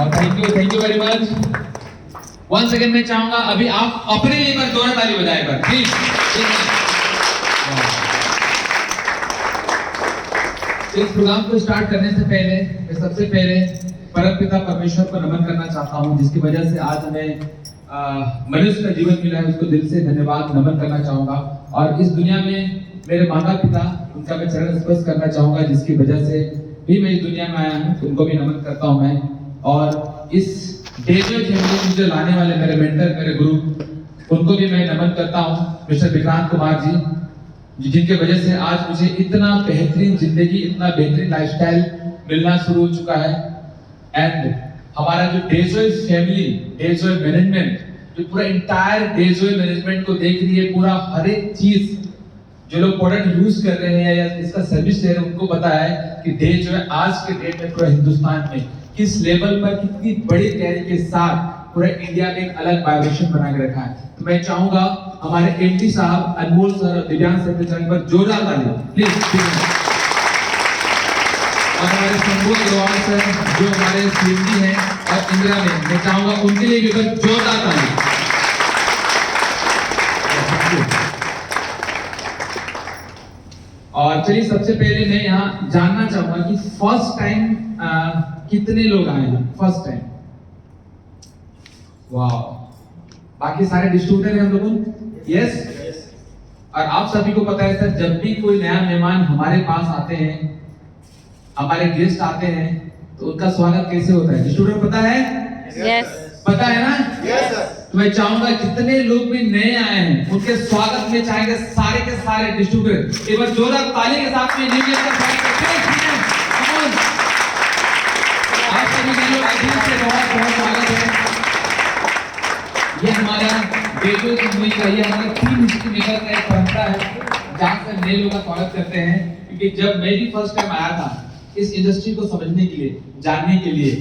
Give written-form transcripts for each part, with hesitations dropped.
और thank you very much. One second में चाहूंगा अभी आप अपने लिए पर जोर ताली बजाए पर प्लीज। इस प्रोग्राम को स्टार्ट करने से पहले मैं सबसे पहले परमपिता परमेश्वर को नमन करना चाहता हूं, जिसकी वजह से आज हमें मनुष्य का जीवन मिला है। उसको दिल से धन्यवाद नमन करना चाहूंगा। और इस दुनिया में मेरे माता पिता, उनका मैं चरण स्पर्श करना चाहूंगा, जिसकी वजह से भी मैं इस दुनिया में आया हूं। उनको भी नमन करता हूं मैं। और इस डेजर्ट में मुझे लाने वाले मेरे मेंटर, मेरे गुरु, उनको भी मैं नमन करता हूं, मिस्टर विक्रांत कुमार जी, जिनके वजह से आज मुझे इतना बेहतरीन जिंदगी, इतना बेहतरीन लाइफस्टाइल मिलना शुरू हो चुका है। एंड हमारा जो डेजर्ट फैमिली, डेजर्ट मैनेजमेंट, जो पूरा इंटायर डेजर्ट मैनेजमेंट को देख रही है, पूरा हर एक चीज जो लोग प्रोडक्ट यूज कर रहे हैं या इसका सर्विस ले रहे हैं, उनको पता है कि डेजर्ट आज के डेट में पूरा हिंदुस्तान में किस लेवल पर, कितनी बड़ी तैयारी के साथ पूरा इंडिया में एक अलग वाइब्रेशन बना के रखा है। तो मैं चाहूंगा हमारे एमडी साहब, अनमोल सर और दिव्यांग सर के चरण पर जोरदार ताली प्लीज। और हमारे संबोध अग्रवाल सर जो हमारे सीएमडी हैं, और इंदिरा मैम, मैं चाहूंगा उनके लिए भी जोरदार ताली। और चलिए सबसे पहले मैं यहाँ जानना चाहूंगा कि फर्स्ट टाइम कितने लोग आए हैं फर्स्ट टाइम। वाह, बाकी सारे डिस्ट्रीब्यूटर हैं हम लोगों। यस। और आप सभी को पता है सर, जब भी कोई नया मेहमान हमारे पास आते हैं, हमारे गेस्ट आते हैं, तो उनका स्वागत कैसे होता है? डिस्ट्रीब्यूटर पता है? यस। पता है ना? Yes sir. तो मैं चाहूंगा जितने लोग भी नए आए हैं, उनके स्वागत में चाहेंगे सारे के सारे डिस्ट्रीब्यूटर एक बार जोरदार ताली के साथ में न्यू ईयर का स्वागत करते हैं। आप सभी के लोग दिल से बहुत बहुत स्वागत है। ये हमारा बेटों की मूवी का, ये हमारा टीम हिस्ट्री मेकर का एक परंपरा है, जहाँ से नए लोगों का स्वागत करते हैं। क्योंकि जब मैं भी फर्स्ट टाइम आया था इस इंडस्ट्री को समझने के लिए, जानने के लिए,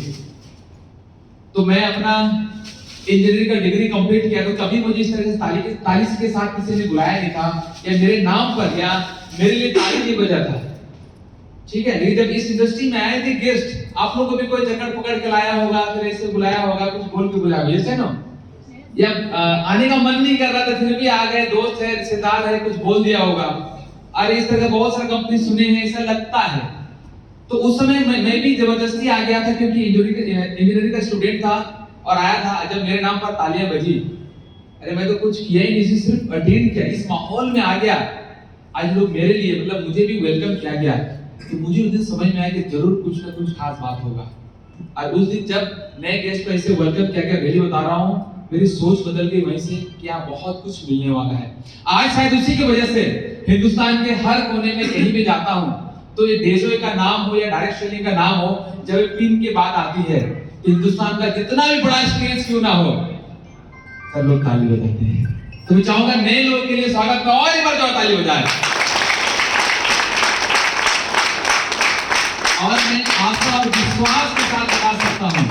तो मैं अपना इंजीनियरिंग का डिग्री कंप्लीट किया, तो कभी मुझे इस तरह से ताली के साथ किसी ने बुलाया नहीं था, या मेरे नाम पर या मेरे लिए ताली नहीं बजा था। ठीक है, लेकिन जब इस इंडस्ट्री में आए थे गेस्ट, आप लोगों को भी कोई जकड़ पकड़ के लाया होगा, फिर ऐसे बुलाया होगा, कुछ बोल के बुलाया होगा, ऐसे ना, या आने का मन नहीं कर रहा था फिर भी आ गए, दोस्त है, रिश्तेदार है, कुछ बोल दिया होगा। और इस तरह बहुत सारे कंपनी सुने हैं, ऐसा लगता है। तो उस समय मैं भी जबरदस्ती आ गया था, क्योंकि इंजीनियरिंग का स्टूडेंट था और आया था। जब मेरे नाम पर तालियां बजी, अरे मैं तो कुछ किया ही नहीं, सिर्फ अटेंड किया, इस माहौल में आ गया। आज लोग मेरे लिए, मतलब मुझे भी वेलकम किया गया, तो मुझे उस दिन समझ में आया कि जरूर कुछ ना कुछ खास बात होगा। और उस दिन जब नए गेस्ट को ऐसे वेलकम किया गया, रियली बता रहा हूँ, मेरी सोच बदल गई वहीं से कि यहाँ बहुत कुछ मिलने वाला है। आज शायद उसी की वजह से हिंदुस्तान के हर कोने में कहीं भी जाता हूँ, तो ये डेजर्ट का नाम हो या डायरेक्ट सेलिंग का नाम हो, जब पिन की बात आती है, हिंदुस्तान का जितना भी बड़ा स्टेज क्यों ना हो, सब लोग ताली बजाते हैं। तो मैं चाहूंगा नए लोगों के लिए स्वागत का और एक बार जोर ताली बजाएं। और मैं आशा और विश्वास के साथ बता सकता हूं,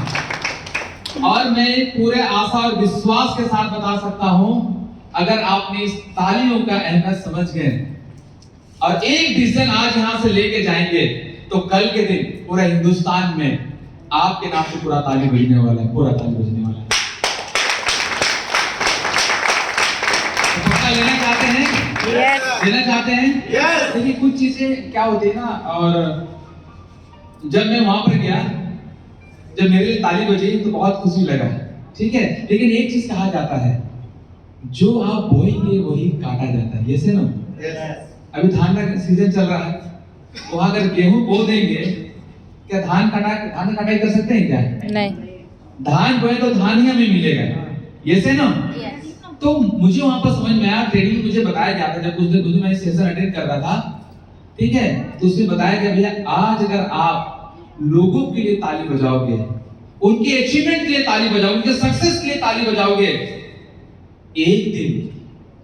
और मैं पूरे आशा और विश्वास के साथ बता सकता हूं, अगर आपने इस तालियों का अहमियत समझ गए और एक डिसीजन आज यहां से लेके जाएंगे, तो कल के दिन पूरा हिंदुस्तान में आपके नाम से पूरा ताली बजने वाला है, पूरा ताली बजने वाला है। तो पक्का लेना चाहते हैं? Yes. लेना चाहते हैं? Yes. देखिए कुछ चीजें क्या होती है ना, और जब मैं वहां पर गया, जब मेरे लिए ताली बजी तो बहुत खुशी लगा, ठीक है। लेकिन एक चीज कहा जाता है, जो आप बोएंगे वही काटा जाता है, ऐसे ना। अभी धान का सीजन चल रहा है, तो अगर गेहूं बो देंगे, क्या धान कटाई कर सकते हैं क्या? नहीं। धान बोए तो धान ही हमें मिलेगा, ऐसे ना। तो मुझे वहां पर समझ में आया, ट्रेनिंग मुझे बताया गया था, जब उस दिन मैं सेशन अटेंड कर रहा था, ठीक है, तो उसमें बताया गया, भैया आज अगर आप लोगों के लिए ताली बजाओगे, उनके अचीवमेंट के लिए ताली बजाओगे, उनके सक्सेस के लिए ताली बजाओगे, एक दिन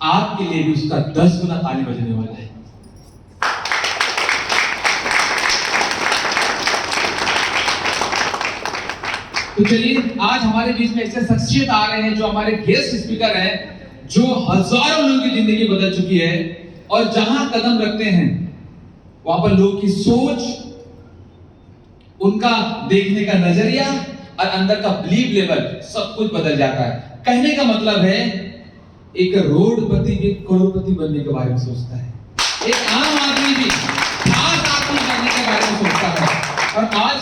आपके लिए भी उसका 10 गुना ताली बजने वाला है। तो चलिए, आज हमारे बीच में ऐसे शख्सियत आ रहे हैं जो हमारे गेस्ट स्पीकर हैं, जो हजारों लोगों की जिंदगी बदल चुकी है, और जहां कदम रखते हैं वहां पर लोगों की सोच, उनका देखने का नजरिया, और अंदर का बिलीव लेवल सब कुछ बदल जाता है। कहने का मतलब है एक करोड़पति भी करोड़पति बनने के बारे में सोचता है, एक आम आदमी भी खास आदमी बनने के बारे में सोचता है। और आज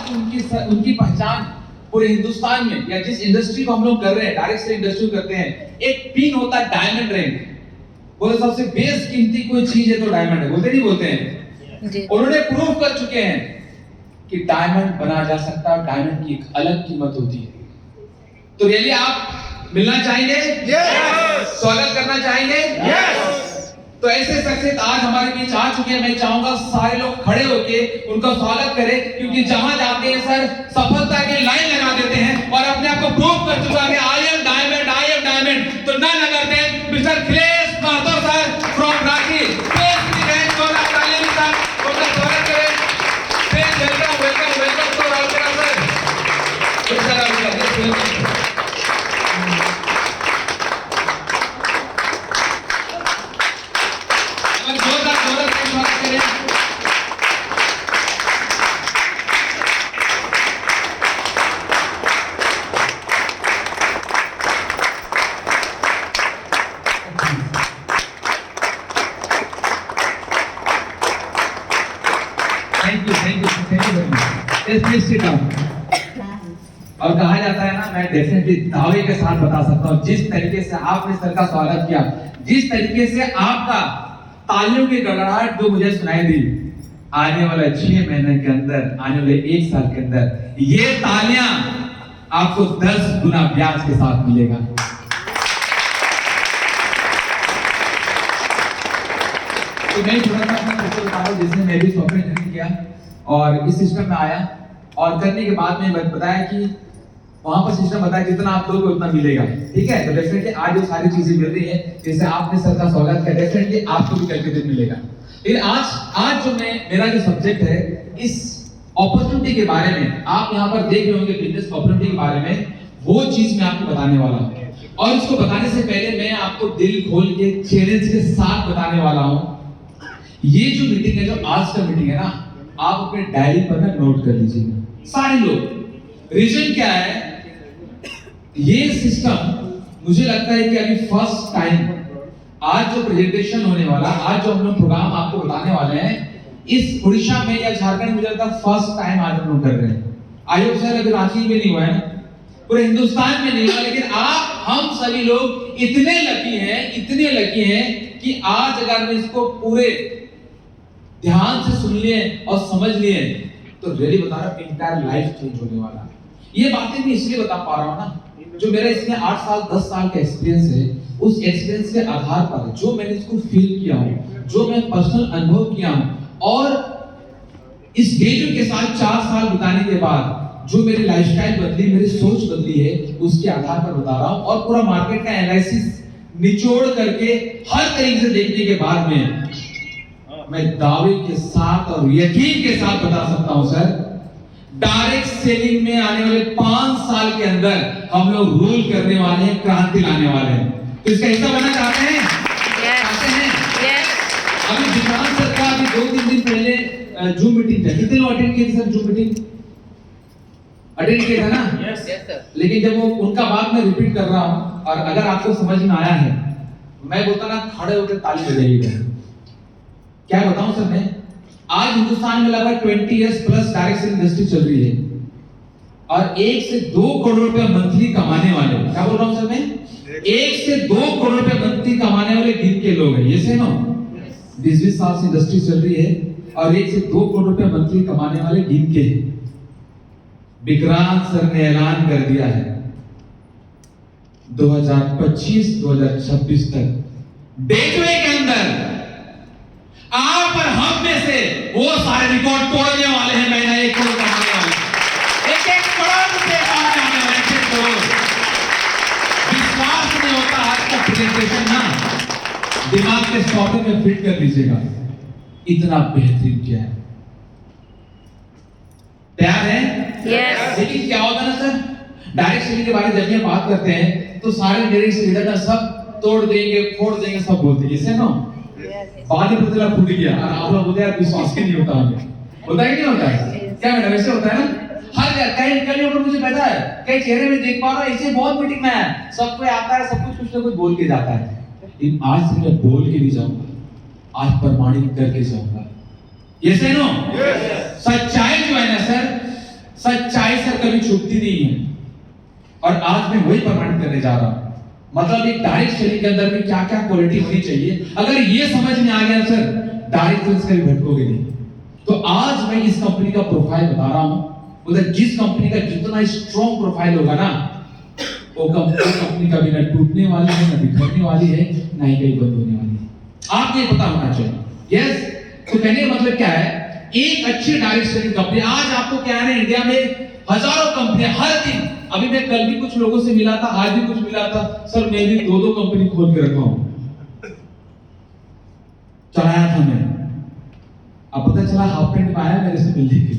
उनकी पहचान पूरे हिंदुस्तान में या जिस इंडस्ट्री को हम लोग कर रहे हैं, डायरेक्ट से इंडस्ट्री करते हैं, एक पिन होता है डायमंड रिंग। बोले सबसे बेस कीमती कोई चीज है तो डायमंड है, बोलते नहीं बोलते हैं। उन्होंने प्रूव कर चुके हैं कि डायमंड बना जा सकता है, डायमंड की एक अलग कीमत होती है। तो रियली आप मिलना चाहेंगे? यस। स्वागत करना चाहेंगे? यस। तो ऐसे शख्सियत आज हमारे बीच आ चुके हैं। मैं चाहूंगा सारे लोग खड़े होके उनका स्वागत करें, क्योंकि जहां जाते हैं सर सफलता की लाइन लगा देते हैं और अपने आप को प्रूव कर चुका है I am diamond, I am diamond. तो none other than mister Akhilesh Mahto sir from Ranchi. स्वागत करें। Welcome welcome welcome to Rourkela sir. और कहा जाता है ना, मैं डेफिनेटली दावे के साथ बता सकता हूँ, जिस तरीके से आपने सर का स्वागत किया, जिस तरीके से आपका तालियों की गड़गड़ाहट जो मुझे सुनाई दी, आने वाले 6 महीने के अंदर, आने वाले 1 साल के अंदर ये तालियां आपको 10 गुना ब्याज के साथ मिलेगा। तो मैं छोटा सा अपना फोटो बता रहा हूँ, जिसने मैं भी सॉफ्टवेयर इंजीनियरिंग किया और इस सिस्टम में आया, और करने के बाद में बताया कि वहां पर सिस्टम बताया जितना आप दोगे उतना मिलेगा। ठीक है, तो डेफिनेटली आज जो सारी चीजें मिल रही है, जैसे आपने सर का स्वागत किया, डेफिनेटली आपको भी कल के दिन मिलेगा। लेकिन आज जो मेरा जो सब्जेक्ट है, इस अपॉर्चुनिटी के बारे में, आप यहाँ पर देख रहे होंगे बिजनेस अपॉर्चुनिटी के बारे में, वो चीज मैं आपको बताने वाला हूँ। और इसको बताने से पहले मैं आपको दिल खोल के चैलेंज के साथ बताने वाला हूँ, ये जो मीटिंग है, जो आज का मीटिंग है ना, आप अपने डायरी पर ना नोट कर लीजिएगा सारे लोग। रीजन क्या है, ये सिस्टम मुझे लगता है कि अभी फर्स्ट टाइम आज जो प्रेजेंटेशन होने वाला, आज जो हम लोग प्रोग्राम आपको बताने वाले हैं, इस उड़ीसा में या झारखंड में मुझे लगता है फर्स्ट टाइम आज हम लोग कर रहे हैं। आई होप सर अभी रांची में नहीं हुआ है ना, पूरे हिंदुस्तान में नहीं हुआ, लेकिन हम सभी लोग इतने लकी हैं कि आज अगर मैं इसको पूरे ध्यान से सुन लिए और समझ लिए तो रियली बता रहा हूं इंटायर लाइफ चेंज होने वाला है। ये बातें मैं इसलिए बता पा रहा हूं ना, जो मेरा इसमें 8 साल 10 साल का एक्सपीरियंस है, उस एक्सपीरियंस के आधार पर जो मैंने इसको फील किया हूं, जो मैं पर्सनल अनुभव किया हूं, और इस डेजो के साथ 4 साल बिताने के बाद जो मेरी लाइफस्टाइल बदली, मेरी सोच बदली है, उसके आधार पर बता रहा हूं। और पूरा मार्केट का एनालिसिस निचोड़ करके हर तरीके से देखने के बाद में मैं दावे के साथ और यकीन के साथ बता सकता हूं सर, डायरेक्ट सेलिंग में आने वाले 5 साल के अंदर हम लोग रूल करने वाले हैं, क्रांति लाने वाले हैं। तो इसका हिस्सा बनना चाहते हैं? चाहते हैं? अभी विशाल सर का अभी 2-3 दिन पहले जूम मीटिंग था, कितने लोग अटेंड किए सर? जूम मीटिंग अटेंड किया था ना? Yes sir. लेकिन जब वो उनका बात मैं रिपीट कर रहा हूं, और अगर आपको समझ में आया है, मैं बोलता ना खड़े होकर ताली बजाइएगा। क्या बताऊं सर, मैं आज हिंदुस्तान में लगभग 20 years plus direct sell industry चल रही है, और 1 से 2 करोड़ रुपए मंथली कमाने वाले, क्या बोल रहा हूं सर मैं, 1 से 2 करोड़ रुपए मंथली कमाने वाले गिन के लोग हैं। ये से नो 20-20 साल से इंडस्ट्री चल रही है, और 1 से 2 करोड़ रुपए मंथली कमाने वाले गिन के हैं। विक्रांत सर ने ऐलान कर दिया है 2025-2026 तक डेटवे के अंदर आप और हम में से वो सारे रिकॉर्ड तोड़ने वाले हैं। महीना 1 करोड़ कमाने वाले, 1 करोड़ रुपए कमाने वाले, 1 करोड़। विश्वास नहीं होता आज का प्रेजेंटेशन ना, दिमाग के सॉकेट में फिट कर लीजिएगा, इतना बेहतरीन किया है। तैयार है? यस। लेकिन क्या होता है ना सर, डायरेक्ट सेलिंग के बारे में जब हम बात करते हैं तो सारे डायरेक्ट सेलिंग ना सब तोड़ देंगे, फोड़ देंगे, सब बोलते हैं, इसे ना पानी पतला फूट गया, और आप लोग बोलते हैं विश्वास ही नहीं होता हमें, होता ही नहीं होता है क्या मैडम? ऐसे होता है ना, हर कहीं पर मुझे पता है कई चेहरे में देख पा रहा हूँ, ऐसे बहुत मीटिंग में है, सब कोई आता है, सब कुछ ना कुछ बोल के जाता है। लेकिन आज से मैं बोल के नहीं जाऊंगा, आज प्रमाणित करके जाऊंगा। यस है नो? सच्चाई जो है ना सर, सच्चाई सर कभी छुपती नहीं है, और आज मैं वही प्रमाणित करने जा रहा हूं। मतलब एक डायरेक्ट सेलिंग के अंदर में क्या क्या क्वालिटी होनी चाहिए, अगर ये समझ में आ गया सर, डायरेक्ट सेल्स कभी भटकोगे नहीं। तो आज मैं इस कंपनी का प्रोफाइल बता रहा हूं, उधर जिस कंपनी का जितना स्ट्रॉन्ग प्रोफाइल होगा ना, वो कंपनी कभी ना टूटने वाली है, ना बिखरने वाली है, ना ही कहीं बंद होने वाली है। आपको ये पता होना चाहिए। यस, तो कहने का मतलब क्या है, एक अच्छी डायरेक्ट सेलिंग कंपनी, आज आपको क्या है ना, इंडिया में हजारों कंपनियां हर दिन, अभी मैं कल भी कुछ लोगों से मिला था, आज भी कुछ मिला था, सर मैं भी 2-2 कंपनी खोल के रखा हूं, चलाया था मैं, अब पता चला हाफ पैंट में आया मेरे से मिलने के लिए।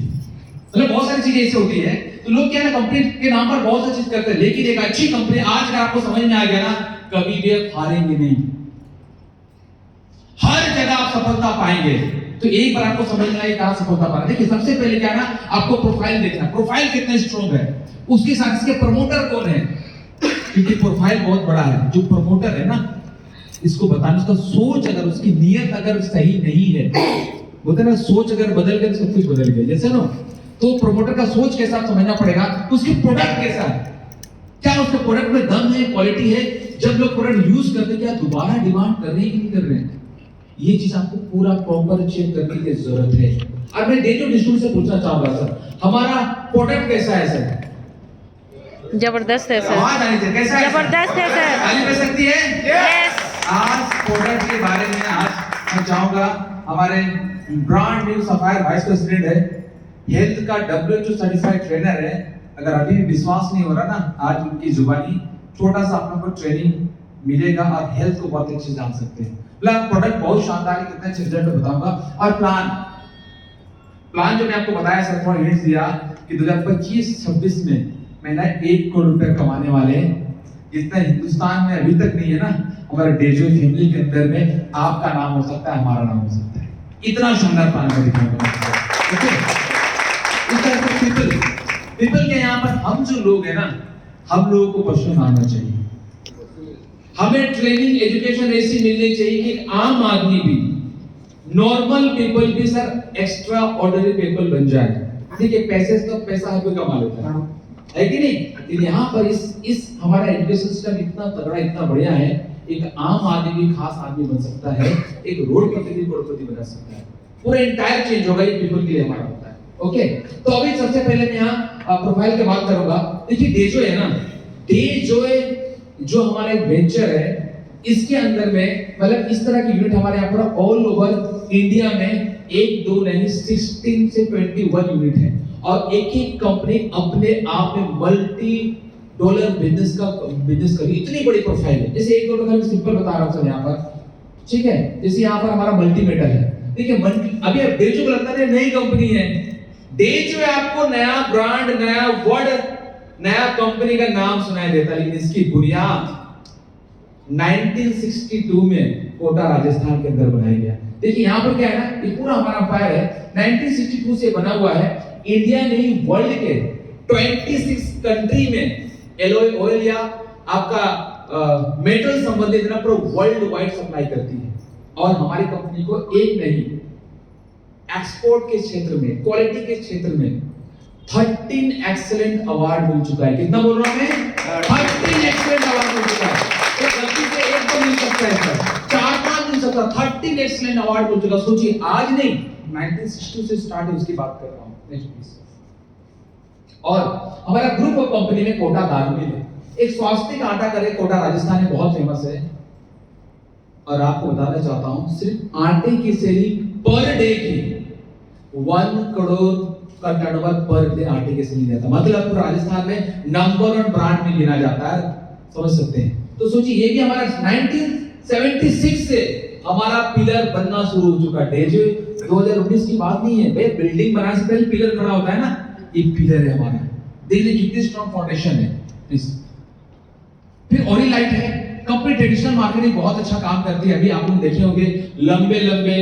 मतलब बहुत सारी चीजें ऐसी होती है, तो लोग क्या है ना, कंपनी के नाम पर बहुत सारी चीज करते हैं, लेकिन एक अच्छी कंपनी आज अगर आपको समझ में आ गया ना, कभी भी आप हारेंगे नहीं, हर जगह आप सफलता पाएंगे। तो एक बार आपको समझ में आए कहां सफलता पा रहे। देखिए सबसे पहले क्या है ना, आपको प्रोफाइल देखना, प्रोफाइल कितना स्ट्रॉन्ग है, उसके साथ इसके प्रमोटर कौन है, क्योंकि प्रोफाइल बहुत बड़ा है। जो प्रमोटर है ना, इसको बताना, उसका सोच अगर, उसकी नीयत अगर सही नहीं है, बोलते ना सोच अगर बदल गई तो सब कुछ बदल गया, जैसे ना, तो प्रमोटर का सोच कैसा समझना पड़ेगा, उसकी प्रोडक्ट कैसा है, क्या उसके प्रोडक्ट में दम है, क्वालिटी है, जब लोग प्रोडक्ट यूज करते क्या दोबारा डिमांड कर रहे हैं कि नहीं कर रहे हैं, ये चीज आपको पूरा प्रॉपर चेक करने की जरूरत है। और मैं डेजो डिस्ट्रीब्यूटर से पूछना चाहूंगा सर, हमारा प्रोडक्ट कैसा है सर? जबरदस्त है सर, आवाज आनी चाहिए, कैसा है? जबरदस्त है सर, ताली बज सकती है? यस। आज प्रोडक्ट के बारे में आज मैं चाहूंगा, हमारे brand new sapphire vice president है, हेल्थ का WHO सर्टिफाइड ट्रेनर है, अगर अभी भी विश्वास नहीं हो रहा ना, आज उनकी जुबानी छोटा सा आप लोगों को ट्रेनिंग मिलेगा और हेल्थ को बहुत अच्छे से जान सकते हैं। मतलब प्रोडक्ट बहुत शानदार है, कितने अच्छे रिजल्ट बताऊंगा। और प्लान जो मैं आपको बताया सर, थोड़ा हिंट दिया कि 2025-26 में मैं ना 1 करोड़ रुपए कमाने वाले हैं, जितना हिंदुस्तान में अभी तक नहीं है ना, हमारे डेजो फैमिली के अंदर में आपका नाम हो सकता है, हमारा नाम हो सकता है, इतना शानदार प्लान मैं दिखाऊंगा। ओके, इस तरह से पीपल के यहाँ पर हम जो लोग हैं ना, हम लोगों को पशु मानना चाहिए, हमें ट्रेनिंग एजुकेशन ऐसी मिलनी चाहिए कि आम आदमी भी, नॉर्मल पीपल भी सर एक्स्ट्रा ऑर्डिनरी पीपल बन जाए। देखिए पैसे तो पैसा हर कोई कमा लेता है कि नहीं, लेकिन यहाँ पर इस हमारा एजुकेशन सिस्टम इतना तगड़ा, इतना बढ़िया है, एक आम आदमी भी खास आदमी बन सकता है, एक रोडपति भी करोड़पति बना सकता है, पूरा इंटायर चेंज होगा, ये पीपल के लिए हमारा होता है। ओके, तो अभी सबसे पहले मैं यहाँ प्रोफाइल की बात करूंगा। देखिए डेजो है ना, डेजो जो हमारा एक वेंचर है, इसके अंदर में मतलब इस तरह की यूनिट हमारे यहाँ पर ऑल ओवर इंडिया में 1-2 नहीं 16 से 21 यूनिट है, और एक एक कंपनी अपने आप में $multi बिजनेस करी, इतनी बड़ी प्रोफाइल है। जैसे एक दो मैं सिंपल बता रहा हूँ सर यहाँ पर, ठीक है, जैसे यहाँ पर हमारा मल्टीमीटर है, देखिए अभी डेजो को लगता है नई कंपनी है, डेजो आपको नया ब्रांड, नया वर्ड, नया कंपनी का नाम सुनाई देता, लेकिन इसकी बुनियाद 1962 में कोटा राजस्थान के अंदर बनाया गया। देखिए यहाँ पर क्या है ना, ये पूरा हमारा एम्पायर है 1962 से बना हुआ है, इंडिया नहीं वर्ल्ड के 26 कंट्री में एलॉय ऑयल या आपका मेटल संबंधित ना पूरा वर्ल्ड वाइड सप्लाई करती है, और हमारी कंपनी को एक नहीं, एक्सपोर्ट के क्षेत्र में, क्वालिटी के क्षेत्र में 13 एक्सीलेंट अवार्ड मिल चुका है। कितना बोल रहा हूं मैं? 13 एक्सीलेंट अवार्ड मिल चुका है। तो गलती से एक तो मिल सकता है सर, 4-5 मिल सकता है, 13 एक्सीलेंट अवार्ड मिल चुका। सोचिए आज नहीं, 1962 से स्टार्ट है, उसकी बात कर रहा हूं। Next please. और हमारा ग्रुप ऑफ कंपनी में कोटा दाल मिल है, एक स्वास्थ्य का आटा करे, कोटा राजस्थान में बहुत फेमस है, और आपको बताना चाहता हूं सिर्फ आटे की सेलिंग पर डे की 1 करोड़ का टर्नओवर पर डे आटे के सेलिंग रहता, मतलब राजस्थान में नंबर 1 ब्रांड में गिना जाता है, समझ सकते हैं। तो सोचिए ये भी हमारा 1976 से हमारा पिलर बनना शुरू हो चुका है। 2019 की बात नहीं है भाई, बिल्डिंग बनाने से पहले पिलर खड़ा होता है ना, ये पिलर है हमारा, देखिए कितनी स्ट्रॉन्ग फाउंडेशन है। फिर ओरी लाइट है, कंपनी ट्रेडिशनल मार्केटिंग बहुत अच्छा काम करती है। अभी आप लोग देखे होंगे लंबे लंबे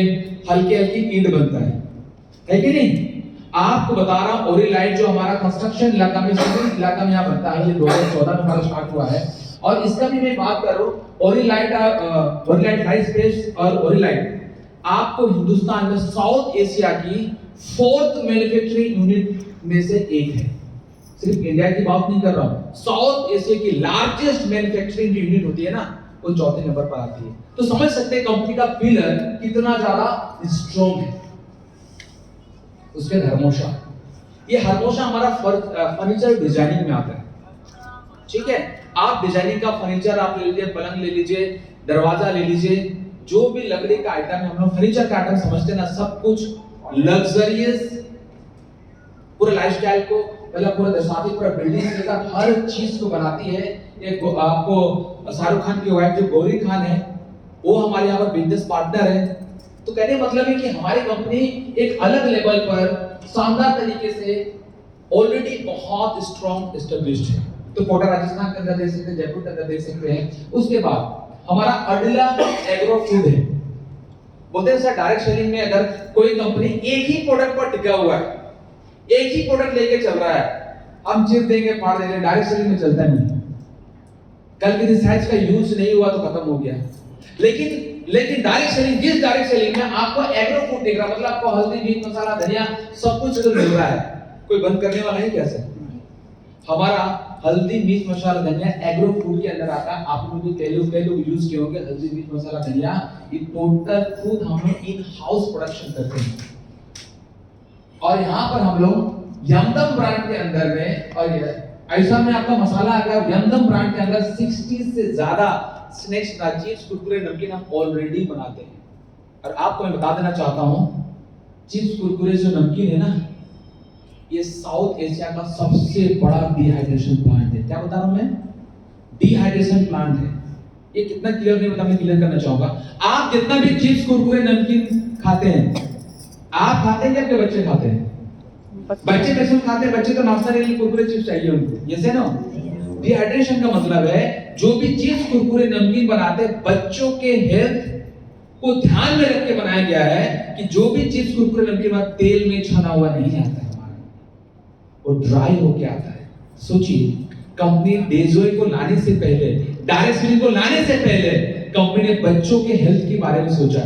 हल्के हल्की ईंट बनता है कि नहीं, आपको बता रहा हूं ओरिलाइट जो हमारा कंस्ट्रक्शन इलाका में इलाका में यहाँ बनता है, ये 2014 में हमारा स्टार्ट हुआ है। और इसका भी मैं बात करूं, ओरिलाइट हाई स्पेस और ओरिलाइट आपको हिंदुस्तान में साउथ एशिया की 4th मैन्युफैक्चरिंग यूनिट में से एक है। सिर्फ इंडिया की बात नहीं कर रहा हूं, साउथ एशिया की लार्जेस्ट मैन्युफैक्चरिंग यूनिट होती है ना, वो 4थे नंबर पर आती है। तो समझ सकते हैं कंपनी का पिलर कितना ज्यादा स्ट्रॉन्ग है। उसके हरमोशा, ये हरमोशा हमारा फर्नीचर डिजाइनिंग में आता है, ठीक है। आप डिजाइनिंग का फर्नीचर आप ले लीजिए, पलंग ले लीजिए, दरवाजा ले लीजिए, जो भी लकड़ी का आइटम है, हम लोग फर्नीचर का आइटम समझते हैं ना, सब कुछ लग्जरियस, पूरे लाइफस्टाइल को मतलब पूरा दर्शाती, पूरा बिल्डिंग से लेकर हर चीज को बनाती है। एक आपको शाहरुख खान की वाइफ जो गौरी खान है, वो हमारे यहाँ पर बिजनेस पार्टनर है। तो कहने मतलब है कि हमारी कंपनी एक अलग लेवल पर शानदार तरीके से ऑलरेडी बहुत स्ट्रॉन्ग एस्टेब्लिश्ड है। तो कोटा राजस्थान के अंदर देख सकते हैं, जयपुर के अंदर देख सकते हैं। उसके बाद हमारा अडिला एग्रो फूड है। बोलते हैं सर डायरेक्ट सेलिंग में अगर कोई कंपनी एक ही प्रोडक्ट पर टिका हुआ है, एक ही प्रोडक्ट लेके चल रहा है, हम चिर देंगे फाड़ देंगे, डायरेक्ट सेलिंग में चलता नहीं। कल किसी साइज का यूज नहीं हुआ तो खत्म हो गया। लेकिन डायरेक्ट सेलिंग, जिस डायरेक्ट सेलिंग में आपको एग्रो फूड दिख रहा, मतलब आपको हल्दी, मीट मसाला, धनिया सब कुछ मिल रहा है, कोई बंद करने वाला है क्या सर? हमारा हल्दी, मीट मसाला, धनिया एग्रो फूड के अंदर आता है। आप लोग कई लोग यूज किए होंगे हल्दी, मीट मसाला, धनिया, ये टोटल खुद हम लोग इन हाउस प्रोडक्शन करते हैं। और यहाँ पर हम लोग यमदम ब्रांड के अंदर में, और ऐसा में आपका मसाला अगर यमदम ब्रांड के अंदर 60 से ज्यादा स्नैक्स, चिप्स, कुरकुरे, नमकीन हम ऑलरेडी बनाते हैं। और आपको मैं बता देना चाहता हूँ, चिप्स, कुरकुरे जो नमकीन है ना, ये साउथ एशिया का सबसे बड़ा डिहाइड्रेशन प्लांट है। क्या बता रहा हूं मैं? डिहाइड्रेशन प्लांट है। ये कितना क्लियर नहीं बता, मैं क्लियर करना चाहूंगा। आप जितना भी चिप्स, कुरकुरे, नमकीन खाते हैं, आप खाते हैं या आपके बच्चे खाते हैं? बच्चे कैसे खाते हैं? बच्चे तो नाश्ता के लिए कुरकुरे चिप्स चाहिए उनको, यस है ना? डिहाइड्रेशन का मतलब है जो भी चिप्स, कुरकुरे, नमकीन बनाते हैं, बच्चों के हेल्थ को ध्यान में रख के बनाया गया है कि जो भी चिप्स, कुरकुरे, नमकीन तेल में छना हुआ नहीं आता है, वो ड्राई होके आता है। सोचिए, कंपनी डेजोए को लाने से पहले, डायरेक्ट सेलिंग को लाने से पहले कंपनी ने बच्चों के हेल्थ के बारे में सोचा,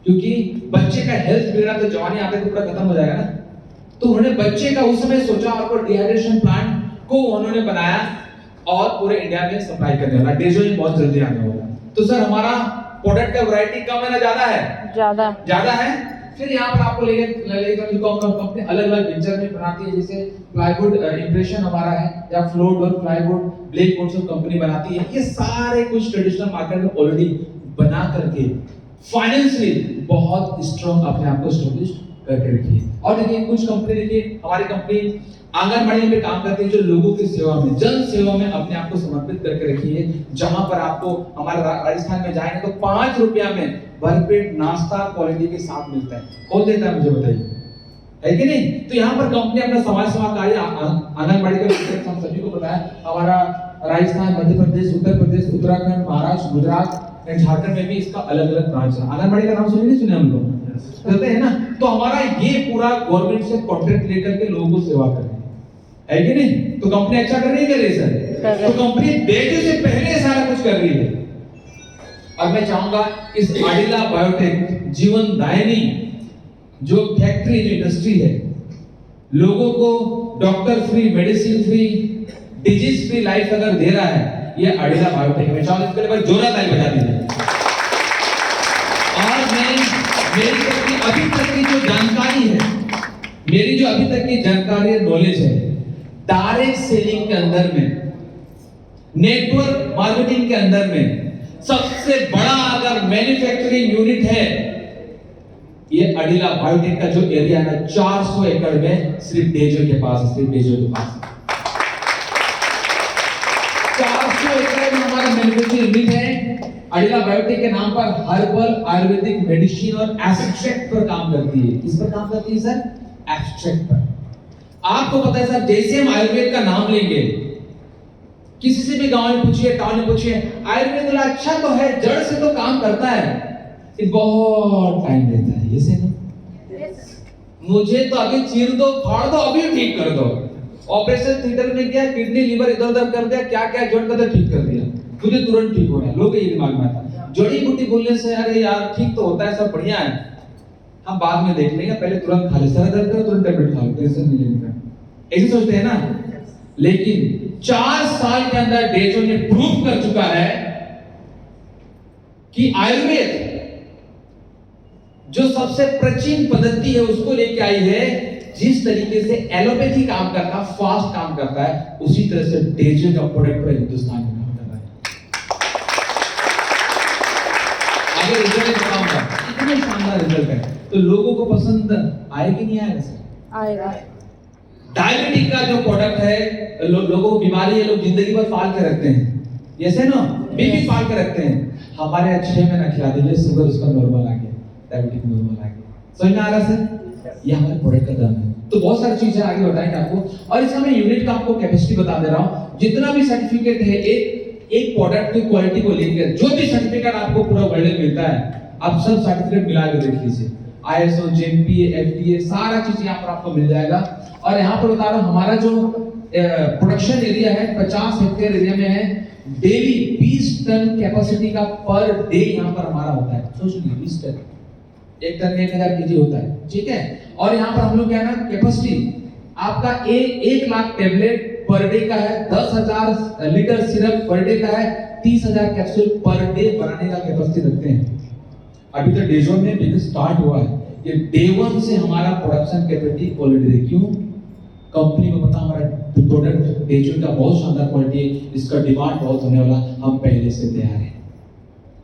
क्योंकि बच्चे का हेल्थ बिगड़ा तो जवानी आते तो पूरा खत्म हो जाएगा ना। तो उन्होंने बच्चे का उस समय सोचा और डिहाइड्रेशन प्लांट को उन्होंने बनाया और पूरे इंडिया में सप्लाई करने वाला। डेजोए बहुत जल्दी आने वाला। तो सर हमारा प्रोडक्ट का वैरायटी कम है ना ज्यादा है? ज्यादा है। फिर यहाँ पर आपको लगेगा कि कंपनी अलग-अलग वेंचर में बनाती है, जैसे प्लाईवुड इंप्रेशन हमारा है, या floor door plywood, black board सब कंपनी बनाती है। ये सारे कुछ ट्रेडिशनल मार्केट में ऑलरेडी बना करके फाइनेंशियली बहुत स्ट्रांग अपने आप को एस्टैब्लिश करके रखी है। और देखिए कुछ कंपनी, देखिए हमारी कंपनी आंगनबाड़ी में काम करती है, जो लोगों की सेवा में, जन सेवा में अपने आप को समर्पित करके रखी है। जहां पर आपको हमारे राजस्थान में जाएंगे तो 5 रुपया में भरपेट नाश्ता क्वालिटी के साथ मिलता है। कौन देता है मुझे बताइए, है कि नहीं? तो यहाँ पर कंपनी अपना समाज सेवा कार्य आंगनबाड़ी का हम सभी को पता है। हमारा राजस्थान, मध्य प्रदेश, उत्तर प्रदेश, उत्तराखंड, महाराष्ट्र, गुजरात, झारखंड में भी इसका अलग-अलग ब्रांच है। आंगनबाड़ी का नाम सुने नहीं सुने हम लोग? कहते हैं ना। तो हमारा ये पूरा गवर्नमेंट से कॉन्ट्रैक्ट लेकर के लोगों को सेवा कर रही है कि नहीं? तो कंपनी अच्छा कर रही है क्या सर? तो कंपनी बेटे से पहले सारा कुछ कर रही है। और मैं चाहूंगा इस अडिला बायोटेक जीवन दायिनी जो फैक्ट्री, जो इंडस्ट्री है, लोगों को doctor free, medicine free, disease free life अगर दे रहा है, ये अडिला बायोटेक। मैं चाहूंगा इसके लिए जोरदार ताली बजा दीजिए। और मेरी अभी तक की जो जानकारी है, मेरी जो अभी तक की जानकारी है, नॉलेज है, डायरेक्ट सेलिंग के अंदर में, नेटवर्क मार्केटिंग के अंदर में सबसे बड़ा अगर मैन्युफैक्चरिंग यूनिट है, ये अडिला बायोटेक का जो एरिया है 400 एकड़ में सिर्फ डेजो के पास, सिर्फ डेजो के पास 400 एकड़ में हमारा मैन्युफैक्चरिंग यूनिट है। अडिला बायोटेक के नाम पर हर्बल, आयुर्वेदिक मेडिसिन और एब्स्ट्रैक्ट पर काम करती है। किस पर काम करती है सर? एब्स्ट्रैक्ट पर। आपको पता है सर, जैसे हम आयुर्वेद का नाम लेंगे, किसी से भी गांव में पूछिए, टाउन में पूछिए, आयुर्वेद अच्छा तो है, जड़ से तो काम करता है, ये बहुत टाइम लेता है। ये से मुझे तो अभी चीर दो, फाड़ दो, अभी ठीक कर दो। ऑपरेशन थिएटर में क्या, किडनी लिवर इधर उधर कर दिया, क्या क्या जोड़ कर ठीक कर दिया, मुझे तुरंत ठीक हो गया। लोग ये दिमाग में आता, जड़ी बूटी बोलने से अरे यार ठीक तो होता है, सब बढ़िया है, हम बाद में देख लेंगे, पहले तुरंत खा ले, सर दर्द करो तुरंत टैबलेट खा लो, टेंशन नहीं लेने का, ऐसे सोचते हैं ना। लेकिन 4 साल के अंदर डेजो ने प्रूव कर चुका है कि आयुर्वेद जो सबसे प्राचीन पद्धति है उसको लेके आई है। जिस तरीके से एलोपैथी काम करता, फास्ट काम करता है, उसी तरह से डेजो का प्रोडक्ट पर हिंदुस्तान में काम कर रहा है। आगे रिजल्ट बताऊंगा, इतने शानदार रिजल्ट है, तो लोगों को पसंद आएगी नहीं आएगा सर? आएगा। डायबिटिक का जो प्रोडक्ट है, लोगों को बीमारी है, लोग जिंदगी भर पाल के रखते हैं, जैसे ना बीपी पाल के रखते हैं, हमारे यहाँ 6 महीना खिला दीजिए, शुगर उसका नॉर्मल आ गया, डायबिटिक नॉर्मल आ गया। समझ में आ रहा सर? ये हमारे प्रोडक्ट का दाम है। तो बहुत सारी चीजें आगे बताएंगे आपको, और इसका मैं यूनिट का आपको कैपेसिटी बता दे रहा हूँ। जितना भी सर्टिफिकेट है एक प्रोडक्ट की क्वालिटी को लेकर, जो भी सर्टिफिकेट आपको पूरा वर्ल्ड में मिलता है, आप सब सर्टिफिकेट मिला के देख लीजिए, ISO, JMP, FDA, सारा चीज यहाँ पर आपको मिल जाएगा। और यहाँ पर बता रहा हूँ, हमारा जो प्रोडक्शन एरिया है 50 हेक्टेयर एरिया में है, डेली 20 टन कैपेसिटी का पर डे यहाँ पर हमारा होता है। सोच लीजिए 20 टन, 1 टन में 1000 केजी होता है, ठीक है। और यहाँ पर हम लोग क्या है ना, कैपेसिटी आपका 1 लाख टेबलेट पर डे का है, 10,000 लीटर सिरप पर डे का है, 30,000 कैप्सूल पर डे बनाने का कैपेसिटी रखते हैं। अभी तो डेजो में बिजनेस स्टार्ट हुआ है, ये डे 1 से हमारा प्रोडक्शन कैपेसिटी ऑलरेडी है। क्यों? कंपनी को पता हमारा प्रोडक्ट डेजो का बहुत शानदार क्वालिटी है, इसका डिमांड बहुत होने वाला, हम पहले से तैयार हैं।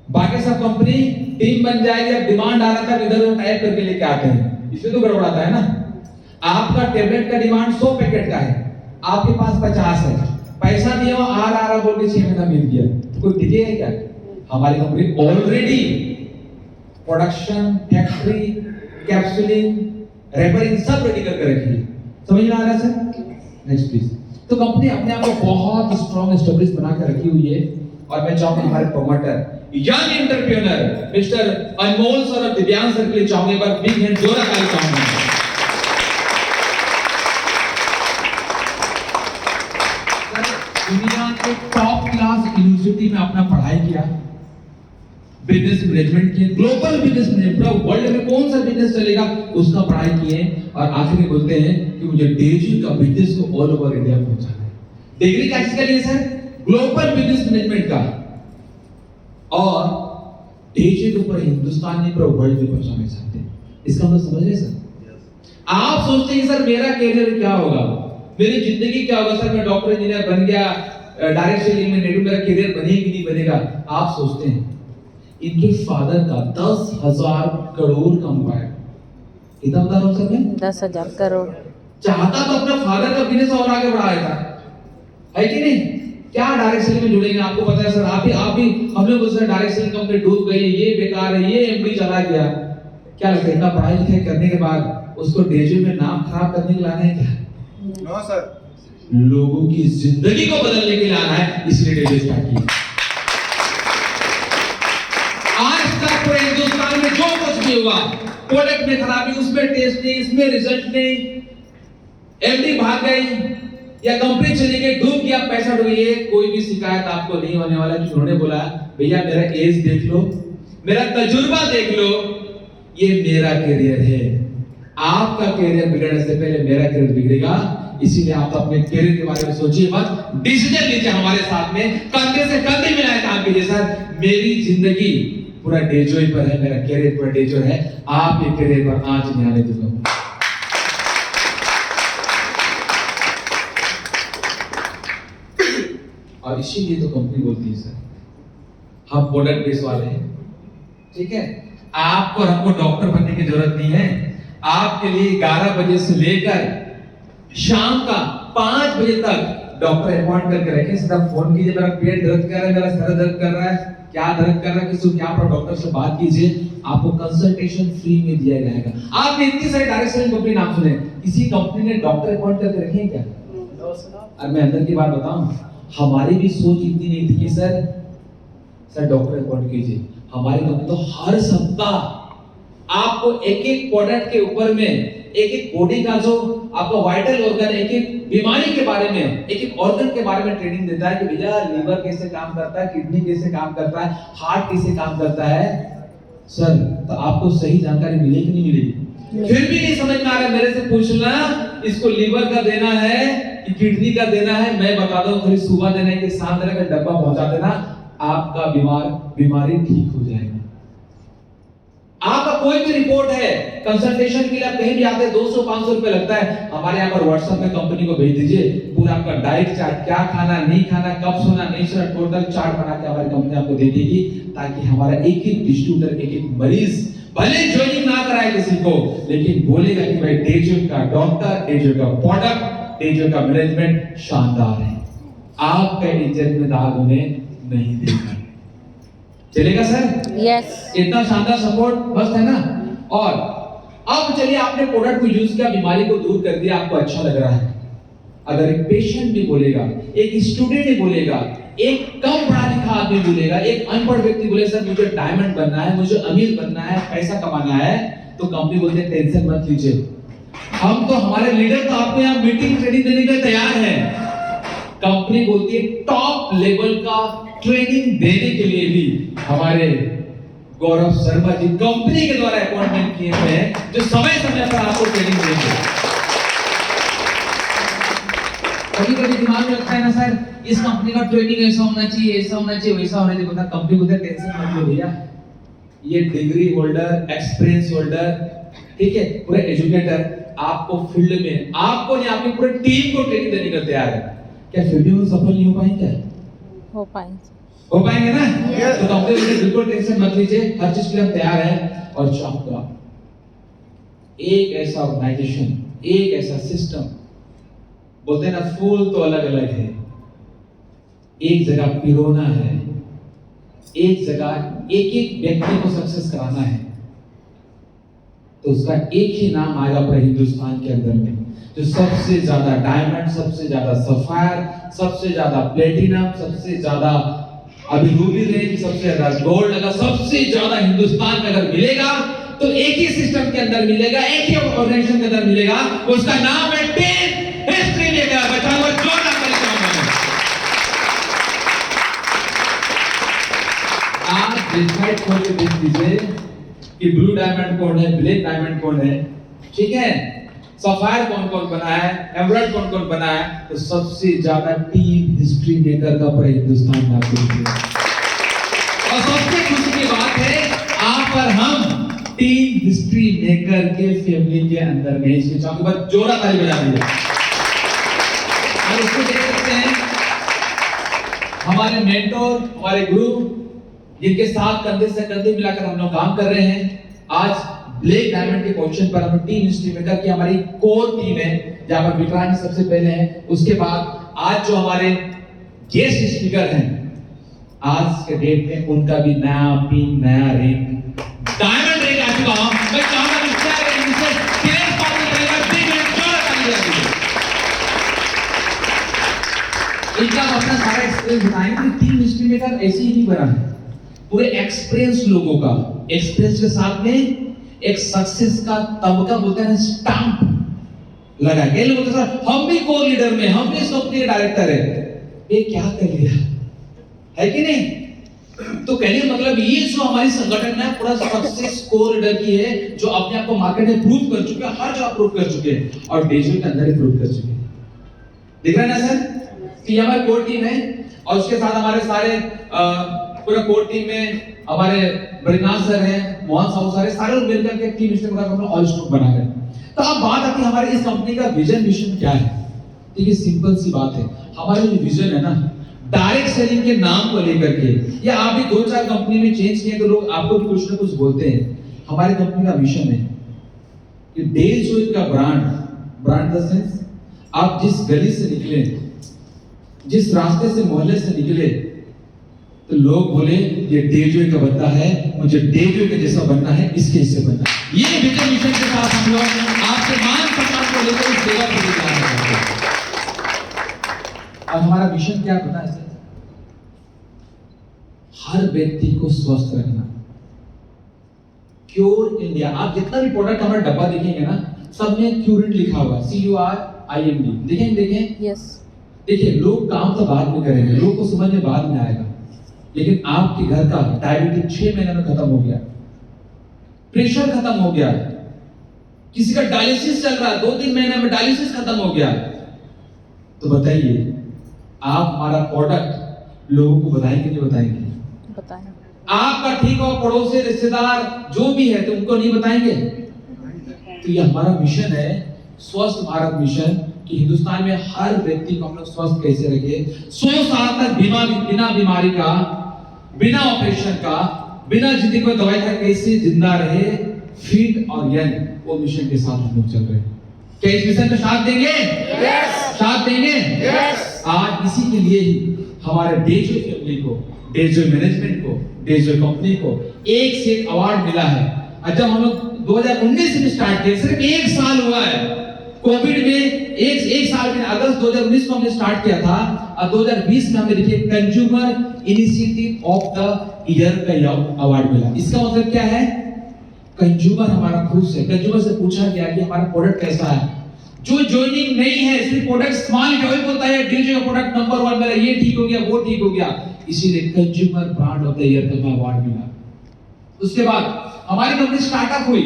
बाकी सब कंपनी टीम बन जाएगी, अब डिमांड आ रहा था इधर उधर टाइप करके लेके आते हैं, इसलिए तो गड़बड़ाता है ना। आपका टेबलेट का डिमांड 100 पैकेट का है, आपके पास 50 है, पैसा दिया आ रहा बोल के 6 महीना बीत गया, तो कोई टिके है क्या? हमारी company already production, factory, कैप्सूलिंग, repairing सब रेडी करके रखी है। समझ में आ रहा है सर? Next please. तो कंपनी अपने आप को बहुत स्ट्रॉन्ग एस्टेब्लिश बना कर रखी हुई है। और मैं चाहूंगा हमारे प्रोमोटर यंग एंटरप्रेन्योर मिस्टर अनमोल सर और दिव्यांग सर के लिए चाहूंगा, बस बिग हैंड जोरदार ताली चाहूंगा। दुनिया के टॉप क्लास यूनिवर्सिटी में अपना पढ़ाई किया, बिजनेस मैनेजमेंट किए, ग्लोबल बिजनेस मैनेजमेंट, वर्ल्ड में कौन सा बिजनेस चलेगा उसका पढ़ाई किए, और आखिर में बोलते हैं कि मुझे डेजो का बिजनेस को ऑल ओवर इंडिया पहुंचाना है। डिग्री का किसका लिए सर? ग्लोबल बिजनेस मैनेजमेंट का। और डेजो के ऊपर हिंदुस्तान ने पूरा वर्ल्ड में पहुंचाना चाहते हैं। इसका मतलब समझ रहे सर? आप सोचते हैं सर मेरा कैरियर क्या होगा, मेरी जिंदगी क्या होगा, सर मैं डॉक्टर इंजीनियर बन गया, डायरेक्ट सेलिंग में नेटू, मेरा कैरियर बनेगा कि नहीं बनेगा? आप सोचते हैं इनके फादर का 10,000 करोड़ का एम्पायर, कितना बता रहा हूं सर मैं? 10,000 करोड़। चाहता तो अपना फादर का बिजनेस और आगे बढ़ाया था, है कि नहीं? क्या डायरेक्ट सेलिंग में जुड़ेंगे? आपको पता है सर, आप भी हम लोग बोलते हैं डायरेक्ट सेलिंग कंपनी डूब गई, ये बेकार है, ये एमडी चला गया। क्या लगता है इतना पढ़ाई लिखाई करने के बाद उसको डेजो में नाम खराब करने के लिए लाना है क्या? नो सर, लोगों की जिंदगी को बदलने के लिए आना है, इसलिए डेजो स्टार्ट किया। आज तक पूरे हिंदुस्तान में जो कुछ भी हुआ, प्रोडक्ट में खराबी, उसमें टेस्ट नहीं, इसमें रिजल्ट नहीं, एमडी भाग गई या कंपनी चली गई, डूब गया, पैसा डूब गया, कोई भी शिकायत आपको नहीं होने वाला। कि उन्होंने बोला भैया मेरा एज देख लो, मेरा तजुर्बा देख लो, ये मेरा कैरियर है। आपका कैरियर बिगड़ने से पहले मेरा कैरियर बिगड़ेगा, इसीलिए आप अपने कैरियर के बारे में सोचिए मत, डिसीजन लीजिए हमारे साथ में, कंधे से कंधे मिलाए काम कीजिए। सर मेरी जिंदगी पूरा डेजो ही पर है, मेरा कैरियर पूरा डेजो है, आप ये कैरियर पर आंच नहीं आने दूंगा। और इसीलिए तो कंपनी बोलती है सर हम प्रोडक्ट बेस वाले हैं, ठीक है। आपको और हमको डॉक्टर बनने की जरूरत नहीं है। आपके लिए 11 बजे से लेकर शाम का 5 बजे तक डॉक्टर अपॉइंट करके रखें। सिर्फ फोन कीजिए, मेरा पेट दर्द कर रहा है, मेरा सर दर्द कर रहा है, क्या दर्द कर रहा है, किसी क्या पर डॉक्टर से बात कीजिए, आपको कंसल्टेशन फ्री में दिया जाएगा। आपने इतनी सारी डायरेक्ट सेलिंग कंपनी नाम सुने, किसी कंपनी ने डॉक्टर अपॉइंट करके रखे हैं क्या? और मैं अंदर की बात बताऊं, हमारी भी सोच इतनी नहीं थी कि सर डॉक्टर अपॉइंट कीजिए। हमारी कंपनी तो हर सप्ताह आपको एक एक प्रोडक्ट के ऊपर में एक एक बॉडी का जो आपका वाइटल ऑर्गन, एक एक बीमारी के बारे में, एक एक ऑर्गन के बारे में ट्रेनिंग देता है कि भैया लीवर कैसे काम करता है, किडनी कैसे काम करता है, हार्ट कैसे काम करता है। सर तो आपको सही जानकारी मिलेगी नहीं मिलेगी? फिर भी नहीं समझ में आ रहा, मेरे से पूछना इसको लीवर का देना है कि किडनी का देना है, मैं बता दूं खाली सुबह देना है कि शाम देना का डब्बा पहुंचा देना, आपका बीमारी ठीक हो जाएगा। आपका कोई भी रिपोर्ट है, कंसल्टेशन के लिए आप कहीं भी आते हैं 200-500 रुपए लगता है, हमारे यहाँ पर व्हाट्सएप में कंपनी को भेज दीजिए, पूरा आपका डाइट चार्ट, क्या खाना नहीं खाना, कब सोना नहीं सोना, टोटल चार्ट बना के हमारी कंपनी आपको दे देगी, ताकि हमारा एक एक डिस्ट्रीब्यूटर, एक एक मरीज भले ज्वाइनिंग ना कराए किसी को, लेकिन बोलेगा कि भाई डेजो का डॉक्टर, डेजो का प्रोडक्ट, डेजो का मैनेजमेंट शानदार है, आपका इज्जत में दाग होने नहीं देगा। चलेगा सर? यस। इतना शानदार सपोर्ट मस्त है ना। और अब चलिए, आपने प्रोडक्ट को यूज किया, बीमारी को दूर कर दिया, आपको अच्छा लग रहा है। अगर एक पेशेंट भी बोलेगा, एक स्टूडेंट भी बोलेगा, एक कम पढ़ा लिखा आदमी बोलेगा, एक अनपढ़ व्यक्ति बोले सर मुझे डायमंड बनना है, मुझे अमीर बनना है, पैसा कमाना है, तो कंपनी बोलते हैं टेंशन मत लीजिए, हम तो, हमारे लीडर तो आपको यहाँ मीटिंग ट्रेनिंग देने के लिए तैयार है। कंपनी बोलती है टॉप लेवल का ट्रेनिंग देने के लिए भी हमारे गौरव शर्मा जी कंपनी के द्वारा अपॉइंटमेंट किए हुए हैं, जो समय समय पर आपको ट्रेनिंग देंगे। कभी कभी दिमाग में लगता है ना सर, इस कंपनी का ट्रेनिंग ऐसा होना चाहिए, ऐसा होना चाहिए, वैसा होना चाहिए, पता कंपनी को टेंशन मत लो भैया, ये डिग्री होल्डर, एक्सपीरियंस होल्डर, ठीक है, पूरे एजुकेटर आपको फील्ड में, आपको नहीं, आपकी पूरी टीम को ट्रेनिंग देने को तैयार है। क्या फिर भी वो सफल नहीं हो पाएंगे? हो पाएंगे। हो पाएंगे ना? तो कंपनी से बिल्कुल टेंशन मत लीजिए, हर चीज के लिए हम तैयार हैं। और चाहूंगा एक ऐसा ऑर्गेनाइजेशन, एक ऐसा सिस्टम, बोलते हैं ना फूल तो अलग अलग है, एक जगह पिरोना है, एक जगह एक एक व्यक्ति को सक्सेस कराना है, तो उसका एक ही नाम आएगा पूरे हिंदुस्तान के अंदर में, जो सबसे ज्यादा डायमंड, सबसे ज्यादा सफायर, सबसे ज्यादा प्लेटिनम, सबसे ज्यादा अभी रूबी रेंज, सबसे ज्यादा गोल्ड, अगर सबसे ज्यादा हिंदुस्तान में अगर मिलेगा तो एक ही सिस्टम के अंदर मिलेगा, एक ही ऑर्गेनाइजेशन के अंदर मिलेगा, उसका नाम है टीम हिस्ट्री मेकर। बचाओ जोरदार तालियां। आप वेबसाइट खोल के देख लीजिए कि ब्लू डायमंड कौन है, ब्लैक डायमंड कौन है, ठीक है, सफायर कौन कौन बना है, एमराल्ड कौन कौन बना है, तो सबसे ज्यादा टीम हिस्ट्री मेकर का पूरे हिंदुस्तान में आपको मिलेगा। और सबसे खुशी की बात है, आप और हम टीम हिस्ट्री मेकर के फैमिली के अंदर में, इसके चारों के बाद जोरा ताली बजा दीजिए। और उसको देख सकते हैं हमारे मेंटोर, हमारे गुरु, जिनके साथ कंधे से कंधे मिलाकर हम लोग काम कर रहे हैं। आज ब्लैक डायमंड के पोजीशन पर हम टीम हिस्ट्री मेकर की हमारी कोर टीम है, जहां पर विक्रांत सबसे पहले हैं, उसके बाद आज जो हमारे गेस्ट स्पीकर हैं, आज के डेट में उनका भी नया पिन, नया रिंग, डायमंड रिंग आ चुका हूं। मैं चाहूंगा कि इनसे तेज पार्टी करेगा, बिग एंड जोर ताली बजा दीजिए। इनका अपना सारा एक्सपीरियंस बताएंगे कि टीम हिस्ट्री मेकर ऐसे ही नहीं बना है, पूरे एक्सपीरियंस लोगों का, एक्सपीरियंस के साथ में एक सक्सेस का तबका बोलते हैं स्टैंप लगा के, लोग बोलते हैं हम भी को लीडर में, हम भी कंपनी के डायरेक्टर है, ये क्या कर लिया है कि नहीं? तो कहने मतलब ये जो हमारी संगठन है पूरा सक्सेस को लीडर की है, जो अपने आप को मार्केट में प्रूव कर चुके हैं, हर जगह प्रूव कर चुके हैं, और डेजो के अंदर ही प्रूव कर चुके हैं। दिख रहा है ना सर कि हमारी कोर टीम है, और उसके साथ हमारे सारे पूरा कोर टीम में हमारे बरिनाथ सर हैं, मोहन साहू सर हैं, सारे लोग मिलकर के टीम हिस्ट्री मेकर हम लोग ऑल स्टॉक बना रहे हैं। तो अब बात आती है हमारे इस कंपनी का विजन मिशन क्या है। देखिए सिंपल सी बात है, हमारा जो विजन है ना, डायरेक्ट सेलिंग के नाम को लेकर के, या आप भी 2-4 कंपनी में चेंज किए तो लोग आपको भी कुछ ना कुछ बोलते हैं। हमारी कंपनी का मिशन है कि डेजो का ब्रांड द सेंस, आप जिस गली से निकले, जिस रास्ते से, मोहल्ले से निकले, तो लोग बोले ये डेजो का बंदा है, मुझे डेजो के जैसा बनना है, इसके हिस्से बनना है। ये विजन मिशन के साथ हम लोग आपके मान सम्मान को लेकर इस सेवा को ले जा रहे हैं। और हमारा मिशन क्या पता है सर? हर व्यक्ति को स्वस्थ रखना, क्योर इंडिया। आप जितना भी प्रोडक्ट हमारा डब्बा देखेंगे ना, सब में क्यूरेंट लिखा हुआ है, CURIND। देखें यस देखिए, लोग काम तो बाद में करेंगे, लोग को समझ में बाद में आएगा, लेकिन आपके घर का डायबिटीज 6 महीने में खत्म हो गया, प्रेशर खत्म हो गया, किसी का डायलिसिस चल रहा है 2-3 महीने में डायलिसिस खत्म हो गया, तो बताइए आप हमारा प्रोडक्ट लोगों को बताएंगे नहीं बताएंगे? बताएं। आपका ठीक हो पड़ोसी रिश्तेदार जो भी है तो उनको नहीं बताएंगे? तो ये हमारा मिशन है, स्वस्थ भारत मिशन, कि हिंदुस्तान में हर व्यक्ति को हम लोग स्वस्थ कैसे रखें, 100 साल तक बिना बीमारी का, बिना ऑपरेशन का, बिना जिंदगी को दवाई का कैसे जिंदा रहे, फिट और यंग, वो मिशन के साथ हम लोग चल रहे हैं। क्या इस मिशन में साथ देंगे? यस साथ देंगे? यस। आज इसी के लिए ही हमारे डेजो फैमिली को, डेजो मैनेजमेंट को, डेजो कंपनी को एक से एक अवार्ड मिला है। और जब हम लोग 2019 में स्टार्ट किए, सिर्फ 1 साल हुआ है कोविड में, एक साल में अगस्त 2019 को हमने स्टार्ट किया था, और 2020 में हमें देखिए consumer initiative of the year का अवार्ड मिला। इसका मतलब क्या है? कंज्यूमर हमारा खुश है। कंज्यूमर से पूछा गया कि हमारा प्रोडक्ट कैसा है, जो ज्वाइनिंग नहीं है, सिर्फ प्रोडक्ट इस्तेमाल जो बोलता है डीजे का प्रोडक्ट नंबर 1 मेरा, ये ठीक हो गया, वो ठीक हो गया, इसीलिए consumer brand of the year का अवार्ड मिला। उसके बाद हमारी कंपनी स्टार्टअप हुई,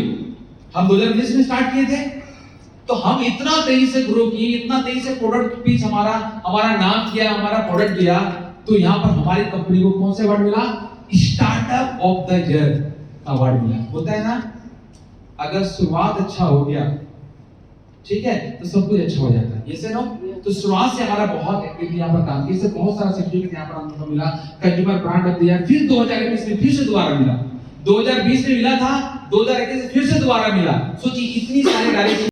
हम 2019 में स्टार्ट किए थे, तो हम इतना तेजी से ग्रो किए, इतना तेजी से प्रोडक्ट पीछ हमारा नाम किया, हमारा प्रोडक्ट दिया, तो यहाँ पर हमारी कंपनी को कौन सा अवार्ड मिला? स्टार्टअप ऑफ द ईयर का अवार्ड मिला। होता है ना, अगर शुरुआत अच्छा हो गया, ठीक है, तो सब कुछ अच्छा हो जाता है, ये से नो। तो शुरुआत से हमारा बहुत एक्टिविटी यहाँ पर काम की, इससे बहुत सारा सर्टिफिकेट यहाँ पर हमको मिला, consumer brand of the year. फिर 2021 में फिर से दोबारा मिला, 2020 में मिला था, 2021 में फिर से दोबारा मिला। सोचिए इतनी सारी डायरेक्ट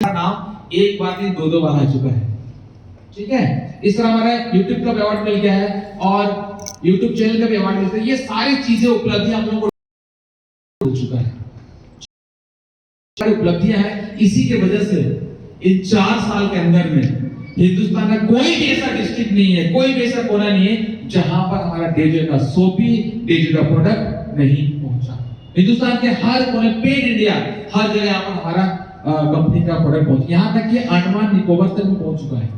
नाम एक बार नहीं 2-2 बार आ चुका है, ठीक है। इस तरह हमारा YouTube का अवार्ड मिल गया है, और YouTube चैनल का भी अवार्ड मिलता है। ये सारी चीजें उपलब्धि हम लोगों को हो चुका है, उपलब्धियां हैं। इसी के वजह से इन 4 साल के अंदर में हिंदुस्तान का कोई भी ऐसा डिस्ट्रिक्ट नहीं है, कोई भी ऐसा कोना नहीं है जहां पर हमारा डेजो का सोपी, डेजो का प्रोडक्ट नहीं पहुंचा। हिंदुस्तान के हर कोने, पेन इंडिया, हर जगह यहाँ पर हमारा कंपनी का प्रोडक्ट पहुंच, यहाँ तक कि अंडमान निकोबार तक भी पहुंच चुका है।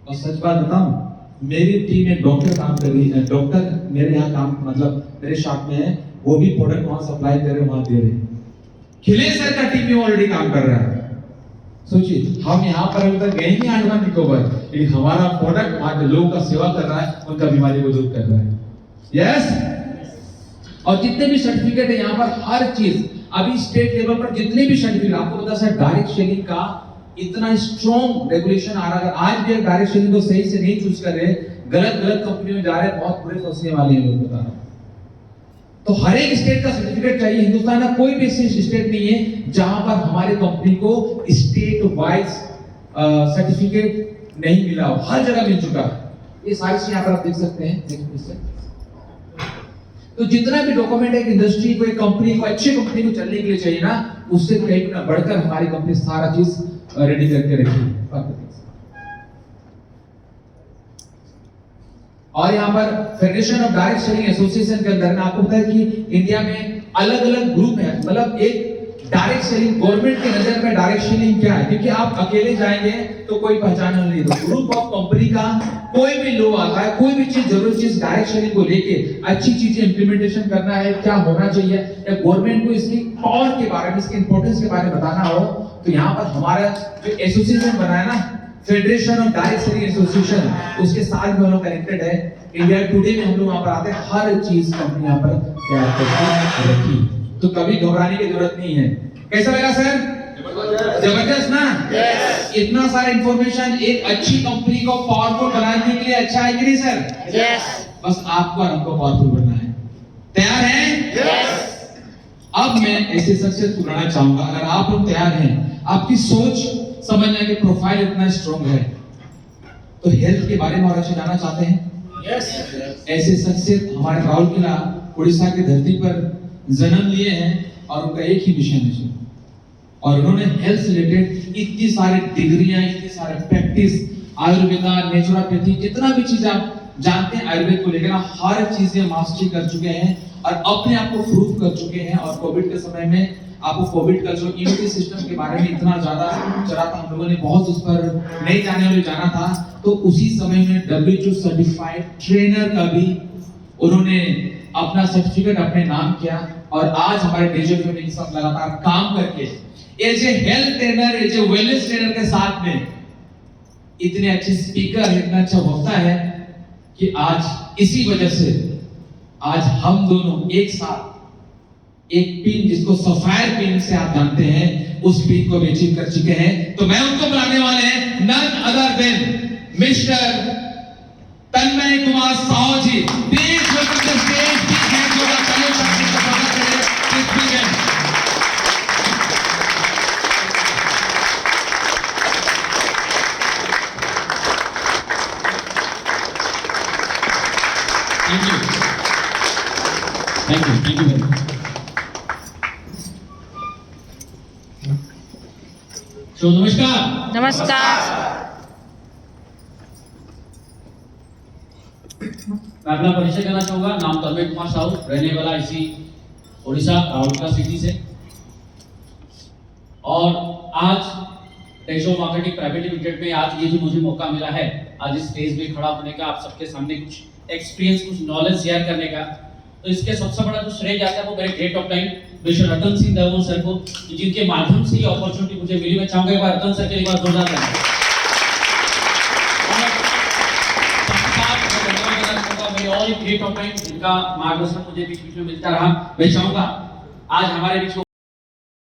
और सच बात बताऊं, मेरी टीम में डॉक्टर काम कर रही है, डॉक्टर मेरे यहाँ काम, मतलब मेरे शॉप में है, वो भी प्रोडक्ट वहां सप्लाई कर रहे हैं, वहां दे रहे हैं। खिले सर का टीम में ऑलरेडी काम कर रहा है। सोचिए हम यहाँ पर अभी तक गए नहीं अंडमान निकोबार, लेकिन हमारा प्रोडक्ट वहां के लोगों का सेवा कर रहा है, उनका बीमारी को दूर कर रहा है। यस। और जितने भी सर्टिफिकेट है यहाँ पर, हर चीज अभी स्टेट लेवल पर जितने भी सर्टिफिकेट, आपको पता है डायरेक्ट सेलिंग का इतना स्ट्रॉन्ग रेगुलेशन आ रहा है। अगर आज भी डायरेक्ट सेलिंग को सही से नहीं चूज कर रहे, गलत कंपनी में जा रहे हैं, बहुत बुरे फंसने वाले हैं लोग, बता रहा हूं। तो हर एक स्टेट का सर्टिफिकेट चाहिए। हिंदुस्तान का कोई भी स्टेट नहीं है जहां पर हमारे कंपनी को स्टेट वाइज सर्टिफिकेट नहीं मिला हो, हर जगह मिल चुका है। ये सारी चीजें आप देख सकते हैं। तो जितना भी डॉक्यूमेंट एक इंडस्ट्री को, एक कंपनी को, अच्छी कंपनी को चलने के लिए चाहिए ना, उससे कहीं गुना बढ़कर हमारी कंपनी सारा चीज रेडी करके रखी। और यहाँ पर federation of direct selling association के अंदर आपको पता है कि इंडिया में अलग अलग ग्रुप है। मतलब एक डायरेक्ट सेलिंग, गवर्नमेंट की नजर में डायरेक्ट सेलिंग क्या है, क्योंकि आप अकेले जाएंगे तो कोई पहचान नहीं। तो ग्रुप ऑफ कंपनी का कोई भी लोग आता है, कोई भी चीज, जरूरी चीज डायरेक्ट सेलिंग को लेके अच्छी चीजें इंप्लीमेंटेशन करना है, क्या होना चाहिए, या गवर्नमेंट को इसकी पावर के बारे में, इसके इंपॉर्टेंस के बारे में बताना हो, तो यहाँ पर हमारा जो एसोसिएशन बना है ना, federation of direct selling association, उसके साथ भी हम लोग कनेक्टेड है। इंडिया टुडे में हम लोग वहां पर आते हैं, हर चीज कंपनी यहाँ पर तैयार करके रखी, तो कभी घबराने की जरूरत नहीं है। कैसा लगा सर? जबरदस्त ना? yes. इतना सारा इंफॉर्मेशन एक अच्छी कंपनी को पावरफुल बनाने के लिए अच्छा है कि नहीं सर? yes. बस आपको और हमको पावरफुल बनना है। तैयार हैं? yes. अब मैं ऐसे सक्सेस को बनाना चाहूंगा। अगर आप लोग तैयार हैं, आपकी सोच समझने के प्रोफाइल इतना स्ट्रॉन्ग है, तो हेल्थ के बारे में और अच्छा जानना चाहते हैं? yes. ऐसे सक्सेस हमारे राउरकेला उड़ीसा की धरती पर जन्म लिए हैं, और उनका एक ही मिशन है, और उन्होंने हेल्थ से रिलेटेड इतनी सारी डिग्रियां, इतनी सारे प्रैक्टिस, आयुर्वेदा, नेचुरोपैथी, जितना भी चीज आप जानते हैं आयुर्वेद को लेकर, हर चीजें मास्टरी कर चुके हैं और अपने आप को प्रूव कर चुके हैं। और कोविड के समय में आपको कोविड का जो इम्यूनिटी सिस्टम के बारे में इतना ज्यादा चला था, हम लोगों ने बहुत उस पर नहीं जाने वाले जाना था, तो उसी समय में WHO सर्टिफाइड ट्रेनर का भी उन्होंने अपना सर्टिफिकेट अपने नाम किया, और आज हमारे डीजे फैमिली के साथ लगातार काम करके as a health trainer, as a wellness trainer के साथ में इतने अच्छे स्पीकर, इतना अच्छा वक्ता है कि आज इसी वजह से आज हम दोनों एक साथ एक पिन, जिसको सफायर पिन से आप जानते हैं, उस पिन को अचीव कर चुके हैं। तो मैं उनको बुलाने वाले हैं, none other than mister Tanmay Kumar Sahu ji. Please welcome to the stage, please hand over तालियों से आपका स्वागत करें। Please begin. Thank you very much. So, नमस्कार। नमस्कार। मैं अपना परिचय करना चाहूंगा। नाम तन्मय कुमार साहू, रहने वाला इसी उड़ीसा राउरकेला सिटी से, और आज टेक्सो मार्केटिंग प्राइवेट लिमिटेड में आज ये जो मुझे मौका मिला है आज इस स्टेज में खड़ा होने का, आप सबके सामने कुछ एक्सपीरियंस, कुछ नॉलेज शेयर करने का, तो इसके सबसे बड़ा जो श्रेय जाता है वो मेरे great of time mister Ratan Singh दवों सर को, जिनके माध्यम से ये अपॉर्चुनिटी मुझे मिली। मैं चाहूंगा एक बार रतन सर के लिए एक बार जोरदार ताली। मेरे और ग्रेट ऑफ टाइम जिनका मार्गदर्शन मुझे बीच बीच में मिलता रहा। मैं चाहूंगा आज हमारे बीच